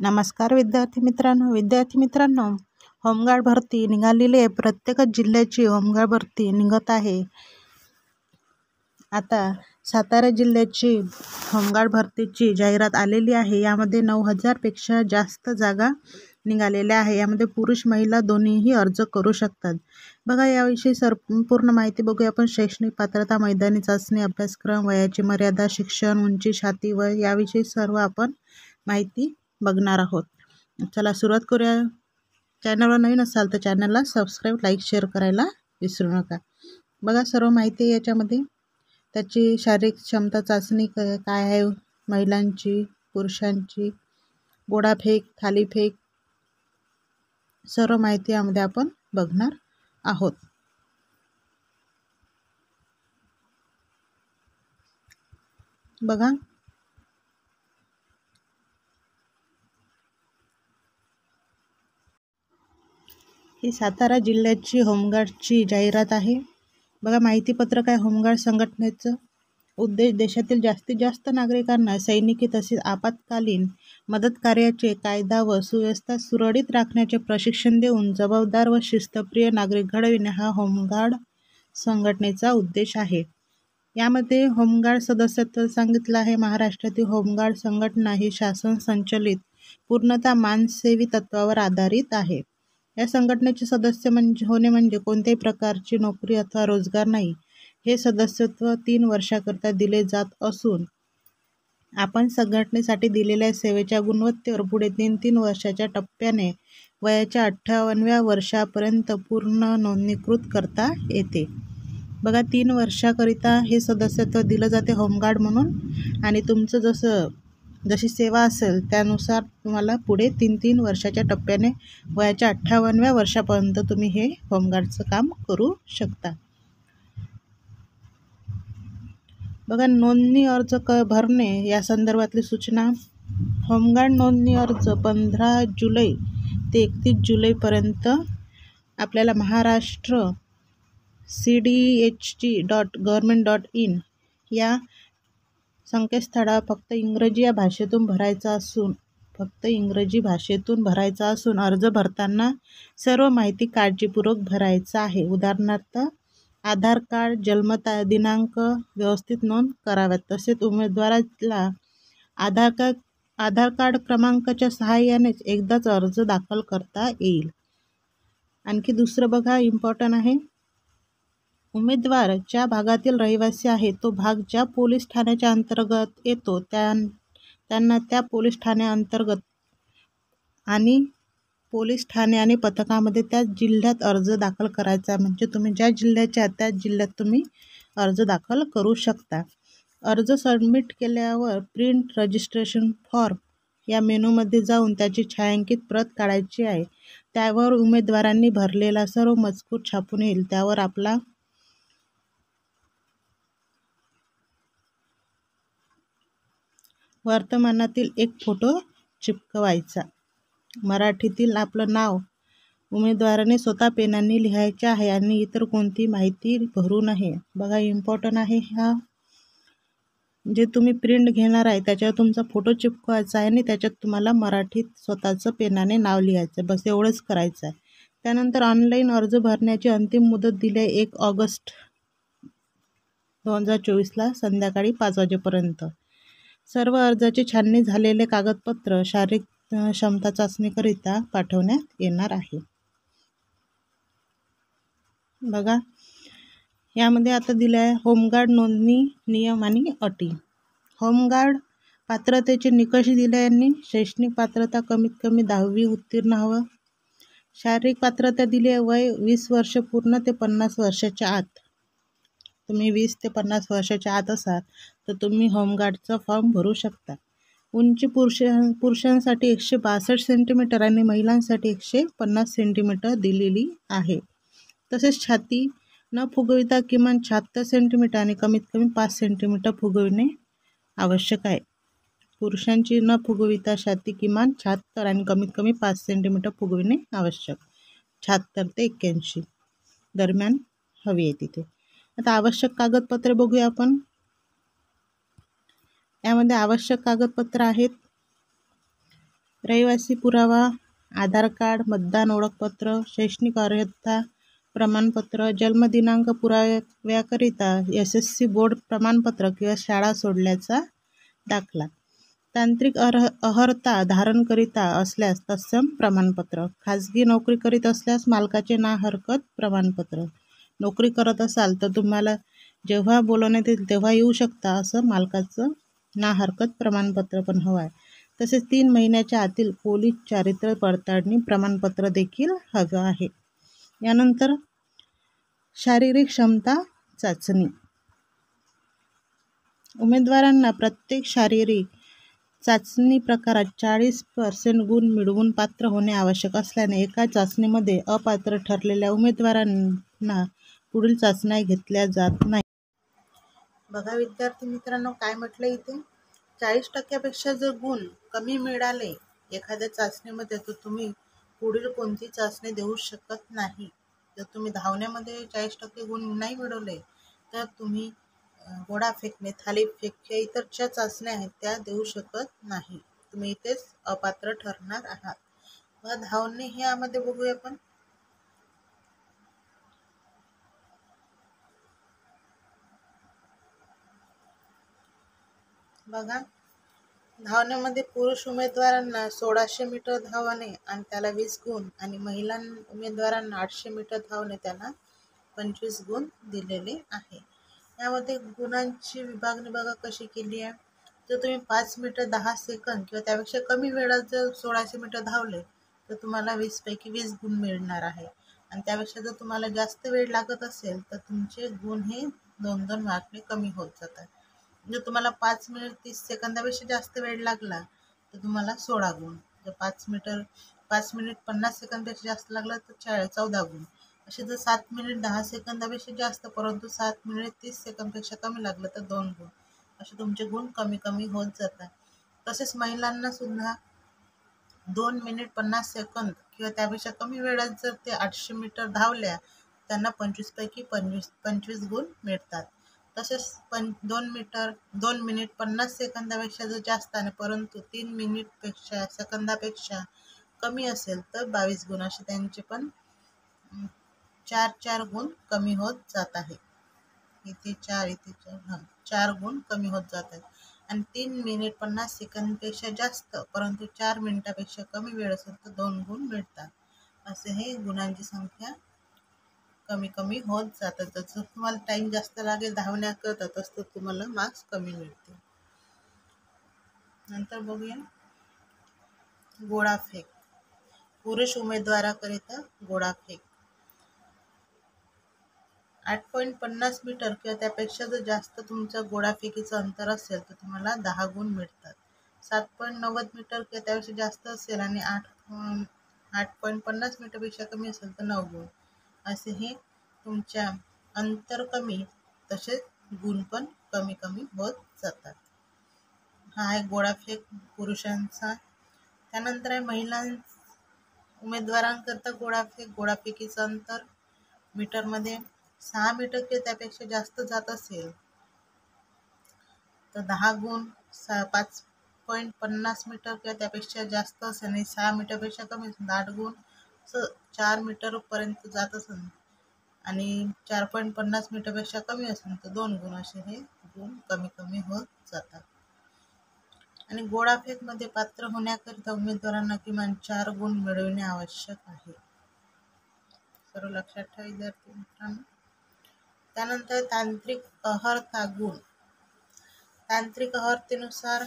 नमस्कार विद्यार्थी मित्रांनो, होमगार्ड भरती निघालेली आहे। प्रत्येकच जिल्ह्याची होमगार्ड भरती निघत आहे। आता सातारा जिल्ह्याची होमगार्ड भरतीची जाहिरात आलेली आहे। यामध्ये 9000 पेक्षा जास्त जागा निघालेल्या आहे। यामध्ये पुरुष महिला दोन्हीही अर्ज करू शकतात। बघा, याविषयी संपूर्ण माहिती बघूया आपण। शैक्षणिक पात्रता, मैदानी चाचणी, अभ्यासक्रम, वयाची मर्यादा, शिक्षण, उंची, छाती, वय याविषयी सर्व आपण माहिती बघणार आहोत। चला सुरुवात करूया। चॅनलवर नवीन असाल तर चॅनलला सबस्क्राईब, लाईक, शेअर करायला विसरू नका। बघा, सर्व माहिती याच्यामध्ये। त्याची शारीरिक क्षमता चाचणी काय आहे, महिलांची, पुरुषांची, गोळाफेक, थालीफेक, सर्व माहिती यामध्ये आपण बघणार आहोत। बघा, ही सातारा जिल्ह्याची होमगार्डची जाहिरात आहे। बघा, माहितीपत्रक आहे होमगार्ड संघटनेचं। उद्देश देशातील जास्तीत जास्त नागरिकांना सैनिकी तसेच आपत्कालीन मदत कार्याचे कायदा व सुव्यवस्था सुरळीत राखण्याचे प्रशिक्षण देऊन जबाबदार व शिस्तप्रिय नागरिक घडविणे हा होमगार्ड संघटनेचा उद्देश आहे। यामध्ये होमगार्ड सदस्यत्व सांगितलं आहे। महाराष्ट्रातील होमगार्ड संघटना ही शासन संचलित पूर्णतः मानसेवी तत्वावर आधारित आहे। या संघटनेचे सदस्य होणे म्हणजे कोणत्याही प्रकारची नोकरी अथवा रोजगार नाही। हे सदस्यत्व 3 वर्षाकरता दिले जात असून आपण संघटनेसाठी दिलेल्या सेवेच्या गुणवत्तेवर पुढे 3 वर्षाच्या टप्प्याने वयाच्या 58व्या वर्षापर्यंत पूर्ण नोंदणीकृत करता येते। बघा, 3 वर्षाकरिता हे सदस्यत्व दिलं जाते होमगार्ड म्हणून, आणि तुमचं जशी सेवा असेल त्यानुसार तुम्हाला पुढे 3 वर्षाच्या टप्प्याने वयाच्या 58व्या वर्षापर्यंत तुम्ही हे होमगार्डचं काम करू शकता। बघा, नोंदणी अर्ज भरणे या संदर्भातली सूचना। होमगार्ड नोंदणी अर्ज 15 जुलै ते 31 जुलैपर्यंत आपल्याला महाराष्ट्र cdht.gov.in या संकेतस्थळावर फक्त इंग्रजी या भाषेतून भरायचा असून अर्ज भरताना सर्व माहिती काळजीपूर्वक भरायचा आहे। उदाहरणार्थ, आधार कार्ड, जन्म दिनांक व्यवस्थित नोंद कराव्यात। तसेच उमेदवाराला आधार कार्ड क्रमांकाच्या सहाय्यानेच एकदाच अर्ज दाखल करता येईल। आणखी दुसरं बघा, इम्पॉर्टंट आहे, उमेदवार ज्या भागातील रहिवासी आहे तो भाग ज्या पोलीस ठाण्याच्या अंतर्गत येतो त्यांना त्या पोलीस ठाण्याअंतर्गत आणि पोलीस ठाणे आणि पथकामध्ये त्याच जिल्ह्यात अर्ज दाखल करायचा। म्हणजे तुम्ही ज्या जिल्ह्याचे आहात त्याच जिल्ह्यात तुम्ही अर्ज दाखल करू शकता। अर्ज सबमिट केल्यावर प्रिंट रजिस्ट्रेशन फॉर्म या मेनूमध्ये जाऊन त्याची छायांकित प्रत काढायची आहे। त्यावर उमेदवारांनी भरलेला सर्व मजकूर छापून येईल। त्यावर आपला वर्तमानातील एक फोटो चिपकवायचा। मराठीतील आपलं नाव उमेदवाराने स्वतः पेनाने लिहायचे आहे आणि इतर कोणती माहिती भरू नये। बघा, इम्पॉर्टंट आहे, हा जे तुम्ही प्रिंट घेणार आहे त्याच्यावर तुमचा फोटो चिपकवायचा आहे आणि त्याच्यात तुम्हाला मराठीत स्वतःचं पेनाने नाव लिहायचं, बस एवढंच करायचं आहे। त्यानंतर ऑनलाईन अर्ज भरण्याची अंतिम मुदत दिली आहे 1 ऑगस्ट 2024 संध्याकाळी 5 वाजेपर्यंत। सर्व अर्जाची छाननी झालेले कागदपत्र शारीरिक क्षमता चाचणीकरिता पाठवण्यात येणार आहे। बघा, यामध्ये आता दिले आहे होमगार्ड नोंदणी नियम आणि अटी। होमगार्ड पात्रतेचे निकष दिले यांनी। शैक्षणिक पात्रता कमीत कमी 10वी उत्तीर्ण हवं। शारीरिक पात्रता दिली आहे, वय 20 वर्ष पूर्ण ते 50 वर्षाच्या आत। तुम्ही 20 ते 50 वर्षाच्या आत असाल तर तुम्ही होमगार्डचा फॉर्म भरू शकता। उंची पुरुषांसाठी 162 सेंटीमीटर आणि महिलांसाठी 150 सेंटीमीटर दिलेली आहे। तसेच छाती न फुगविता किमान 76 सेंटीमीटर आणि कमीत कमी 5 सेंटीमीटर फुगविणे आवश्यक आहे। पुरुषांची न फुगविता छाती किमान 76 आणि कमीत कमी 5 सेंटीमीटर फुगविणे आवश्यक। 76 ते 81 दरम्यान हवी आहे तिथे। आता आवश्यक कागदपत्रे बघूया आपण। यामध्ये आवश्यक कागदपत्र आहेत रहिवासी पुरावा, आधार कार्ड, मतदान ओळखपत्र, शैक्षणिक अर्हता प्रमाणपत्र, जन्मदिनांक पुराव्याकरिता SSC बोर्ड प्रमाणपत्र किंवा शाळा सोडल्याचा दाखला. तांत्रिक अर्हता धारणकरिता असल्यास तत्सम प्रमाणपत्र. खाजगी नोकरी करीत असल्यास मालकाचे ना हरकत प्रमाणपत्र. नोकरी करत असाल तर तुम्हाला जेव्हा बोलवण्यात येईल तेव्हा येऊ शकता असं मालकाचं ना हरकत प्रमाणपत्र पण हवं आहे. तसेच 3 महिन्याच्या आतील पोलीस चारित्र्य पडताळणी प्रमाणपत्र देखील हवं आहे. यानंतर शारीरिक क्षमता चाचणी. उमेदवारांना प्रत्येक शारीरिक चाचणी प्रकारात 40% गुण मिळवून पात्र होणे आवश्यक असल्याने एका चाचणीमध्ये अपात्र ठरलेल्या उमेदवारांना पुढील चाचण्या घेतल्या जात नाही. बघा विद्यार्थी मित्रांनो, काय म्हटलं इथे, 40% जर गुण कमी मिळाले एखाद्या चाचणीमध्ये तर तुम्ही पुढील कोणती चाचणी देऊ शकत नाही. जर तुम्ही धावण्यामध्ये 40% गुण नाही मिळवले तर तुम्ही गोळा फेकणे, थालीफेक या इतर ज्या चाचण्या आहेत त्या देऊ शकत नाही. तुम्ही इथेच अपात्र ठरणार आहात. मग धावणे हे यामध्ये बघूया आपण. बघा, धावण्यामध्ये पुरुष उमेदवारांना 1600 मीटर धावणे आणि त्याला 20 गुण आणि महिला उमेदवारांना 800 मीटर धावणे त्याला 25 गुण दिलेले आहे. यामध्ये गुणांची विभागणी बघा कशी केली आहे. जर तुम्ही 5 मीटर 10 सेकंद किंवा त्यापेक्षा कमी वेळात जर 1600 मीटर धावले तर तुम्हाला 20 पैकी 20 गुण मिळणार आहे. आणि त्यापेक्षा जर तुम्हाला जास्त वेळ लागत असेल तर तुमचे गुण हे 2-2 मार्कने कमी होत जातात. जर तुम्हाला 5 मिनिट 30 सेकंदापेक्षा जास्त वेळ लागला तर तुम्हाला 16 गुण. जर 5 मिनिट 50 सेकंदापेक्षा जास्त लागला तर 14 गुण. असे जर 7 मिनिट 10 सेकंदापेक्षा जास्त परंतु 7 मिनिट 30 सेकंदापेक्षा कमी लागलं तर 2 गुण. असे तुमचे गुण कमी कमी होत जातात. तसेच महिलांना सुद्धा 2 मिनिट 50 सेकंद किंवा त्यापेक्षा कमी वेळात जर ते 800 मीटर धावल्या त्यांना 25 पैकी 25 गुण मिळतात. तसेच 2 मिनिट 50 सेकंदापेक्षा जर जास्त आणि परंतु 3 सेकंदापेक्षा कमी असेल तर 22 गुण. असे त्यांचे पण 4 गुण कमी होत जात आहे. इथे 4 गुण कमी होत जात आहेत. आणि 3 मिनिट 50 सेकंदपेक्षा जास्त परंतु 4 मिनिटापेक्षा कमी वेळ असेल तर 2 गुण मिळतात. असे हे गुणांची संख्या कमी कमी होत जातात. जसं तुम्हाला टाइम जास्त लागेल धावण्याकरता तसं तुम्हाला मार्क्स कमी मिळतील. नंतर बघूया गोळाफेक. पुरुष उमेदवाराकरिता गोळाफेक 8.50 मीटर किंवा त्यापेक्षा जर जास्त तुमचं गोळाफेकीचं अंतर असेल तर तुम्हाला 10 गुण मिळतात. 7.90 मीटर किंवा त्यापेक्षा जास्त असेल आणि 8.50 मीटरपेक्षा कमी असेल तर 9 गुण. असे हे तुमच्या अंतर कमी तसेच गुण पण कमी कमी होत जातात. हा आहे गोळाफेक पुरुषांचा. त्यानंतर आहे महिला उमेदवारांकरता गोळाफेकीचं अंतर मीटरमध्ये 6 मीटर किंवा त्यापेक्षा जास्त जात असेल तर 10 गुण. 5.50 मीटर किंवा त्यापेक्षा जास्त असेल आणि 6 मीटरपेक्षा कमी असेल 8 गुण. 4 मीटर पर्यंत जात असेल आणि 4.50 मीटरपेक्षा कमी असेल तर 2 गुण. असे हे गुण कमी कमी होत जातात. आणि गोळाफेक मध्ये पात्र होण्याकरिता उमेदवारांना किमान 4 गुण मिळविणे आवश्यक आहे. सर्व लक्षात ठेवा विद्यार्थी मित्रांनो. त्यानंतर तांत्रिक अर्हता गुण. तांत्रिक अर्हतेनुसार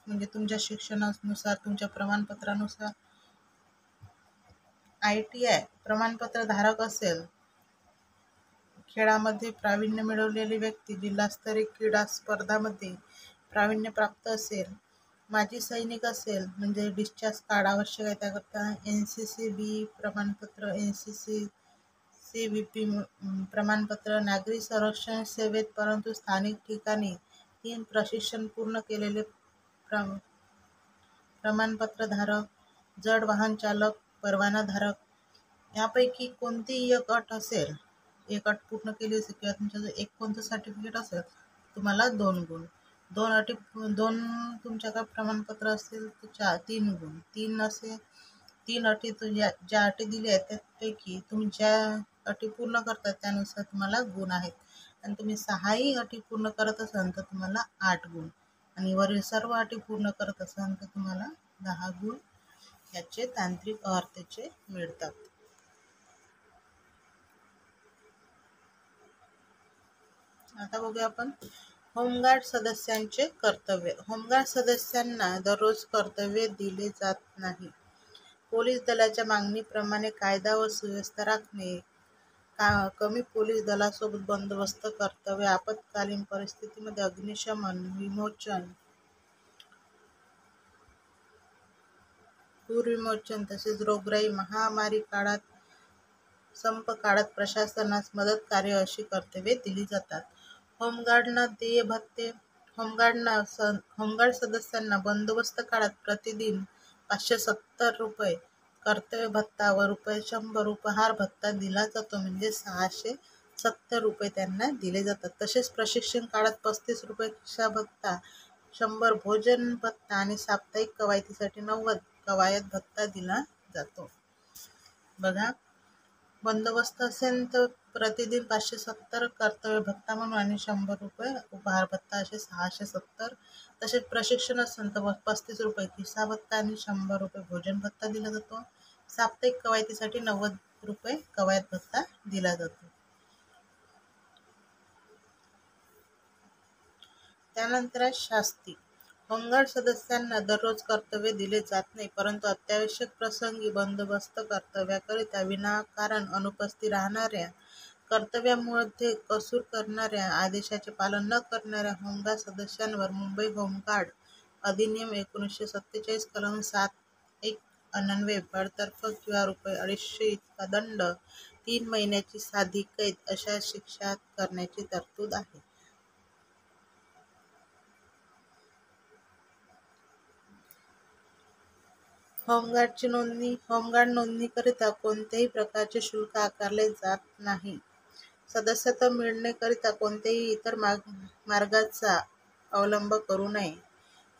म्हणजे तुमच्या शिक्षणानुसार तुमच्या प्रमाणपत्रानुसार ITI प्रमाणपत्र धारक असेल, खेळामध्ये प्रावीण्य मिळवलेली व्यक्ती, जिल्हास्तरीय क्रीडा स्पर्धामध्ये प्रावीण्य प्राप्त असेल, माजी सैनिक असेल म्हणजे डिस्चार्ज कार्ड आवश्यक आहे त्याकरता, NCCB प्रमाणपत्र, NCCVP प्रमाणपत्र, नागरी संरक्षण सेवेत परंतु स्थानिक ठिकाणी 3 प्रशिक्षण पूर्ण केलेले प्रमाणपत्र धारक, जड वाहन चालक परवाना धारक. यापैकी कोणतीही एक अट असेल, एक अट पूर्ण केली असेल किंवा तुमचं जर एक कोणतं सर्टिफिकेट असेल तुम्हाला 2 गुण. दोन तुमच्याकडे प्रमाणपत्र असेल तर 3 गुण. 3 अटी ज्या अटी दिल्या आहेत त्यापैकी तुम्ही ज्या अटी पूर्ण करतात त्यानुसार तुम्हाला गुण आहेत. आणि तुम्ही 6ही अटी पूर्ण करत असाल तर तुम्हाला 8 गुण. आणि वरील सर्व अटी पूर्ण करत असाल तर तुम्हाला 10 गुण याचे तांत्रिक अहर्तेचे मिळतात. आता बघूया आपण होमगार्ड सदस्यांचे कर्तव्य. होमगार्ड सदस्यांना दररोज कर्तव्य दिले जात नाही. पोलीस दलाच्या मागणीप्रमाणे कायदा व सुव्यवस्था राखणे, कमी पोलीस दलासोबत बंदोबस्त कर्तव्य, आपत्कालीन परिस्थितीमध्ये अग्निशमन, विमोचन, पूरविमोचन तसेच रोगराई, महामारी काळात, संप काळात प्रशासनास मदत कार्य अशी कर्तव्ये दिली जातात. होमगार्डना देय भत्ते. होमगार्ड सदस्यांना बंदोबस्त काळात प्रतिदिन 570 रुपये कर्तव्य भत्ता व ₹100 उपहार भत्ता दिला जातो, म्हणजे 670 रुपये त्यांना दिले जातात. तसेच प्रशिक्षण काळात 35 रुपये खिसा भत्ता, 100 भोजन भत्ता आणि साप्ताहिक कवायतीसाठी 90 कवायत भत्ता दिला जातो. बघा, बंदोबस्त असेल तर प्रतिदिन 570 कर्तव्य भत्ता म्हणून आणि 100 रुपये उपहार भत्ता असे 670. तसेच प्रशिक्षण असेल तर 35 रुपये खिसा भत्ता आणि 100 रुपये भोजन भत्ता दिला जातो. साप्ताहिक कवायतीसाठी 90 रुपये कवायत भत्ता दिला जातो. त्यानंतर शास्ती. होमगार्ड सदस्यांना दररोज कर्तव्य दिले जात नाही, परंतु अत्यावश्यक प्रसंगी बंदोबस्त कर्तव्याकरिता विनाकारण अनुपस्थित राहणाऱ्या, कर्तव्यामध्ये कसूर करणाऱ्या, आदेशाचे पालन न करणाऱ्या होमगार्ड सदस्यांवर मुंबई होमगार्ड अधिनियम 1947 कलम 7(1) अन्वये बडतर्फ किंवा ₹250 इतका दंड, 3 महिन्याची साधी कैद अशा शिक्षा करण्याची तरतूद आहे. होमगार्ड नोंदणीकरिता कोणत्याही प्रकारचे शुल्क आकारले जात नाही. सदस्यत्व मिळवण्याकरिता कोणत्याही इतर मार्गाचा अवलंब करू नये.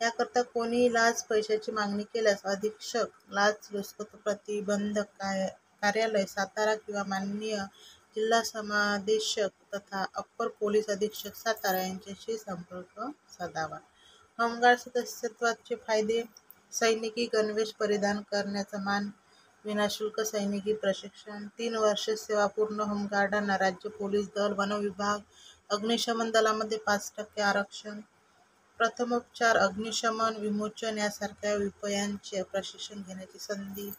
याकरिता कोणीही लाच पैशाची मागणी केल्यास अधीक्षक, लाचलुचपत प्रतिबंधक कार्यालय, सातारा किंवा माननीय जिल्हा समादेशक तथा अप्पर पोलीस अधीक्षक, सातारा यांच्याशी संपर्क साधावा. होमगार्ड सदस्यत्वाचे फायदे: सैनिकी गणवेश परिधान करण्याचा मान, विनाशुल्क सैनिकी प्रशिक्षण, 3 वर्षे सेवा पूर्ण होमगार्डांना राज्य पोलीस दल, वन विभाग, अग्निशमन दलामध्ये 5% आरक्षण, प्रथमोपचार, अग्निशमन, विमोचन यासारख्या विषयांचे प्रशिक्षण घेण्याची संधी,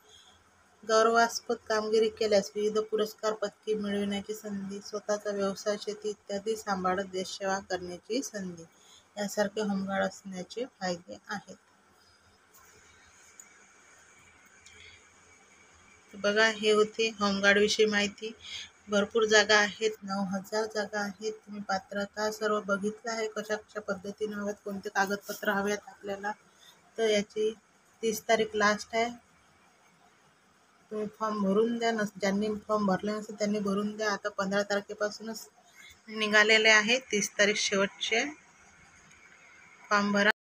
गौरवास्पद कामगिरी केल्यास विविध पुरस्कार पदके मिळविण्याची संधी, स्वतःचा व्यवसाय, शेती इत्यादी सांभाळत देशसेवा करण्याची संधी यासारखे होमगार्ड असण्याचे फायदे आहेत. बघा, हे होते होमगार्डविषयी माहिती. भरपूर जागा आहेत, 9,000 जागा आहेत. तुम्ही पात्रता सर्व बघितलं आहे, कशा कशा पद्धतीने हव्यात, कोणते कागदपत्र हव्यात आपल्याला. तर याची 30 तारीख लास्ट आहे. तुम्ही फॉर्म भरून द्या. ज्यांनी फॉर्म भरले नसेल त्यांनी भरून द्या. आता 15 तारखेपासूनच निघालेले आहे. 30 तारीख शेवटचे. फॉर्म भरा.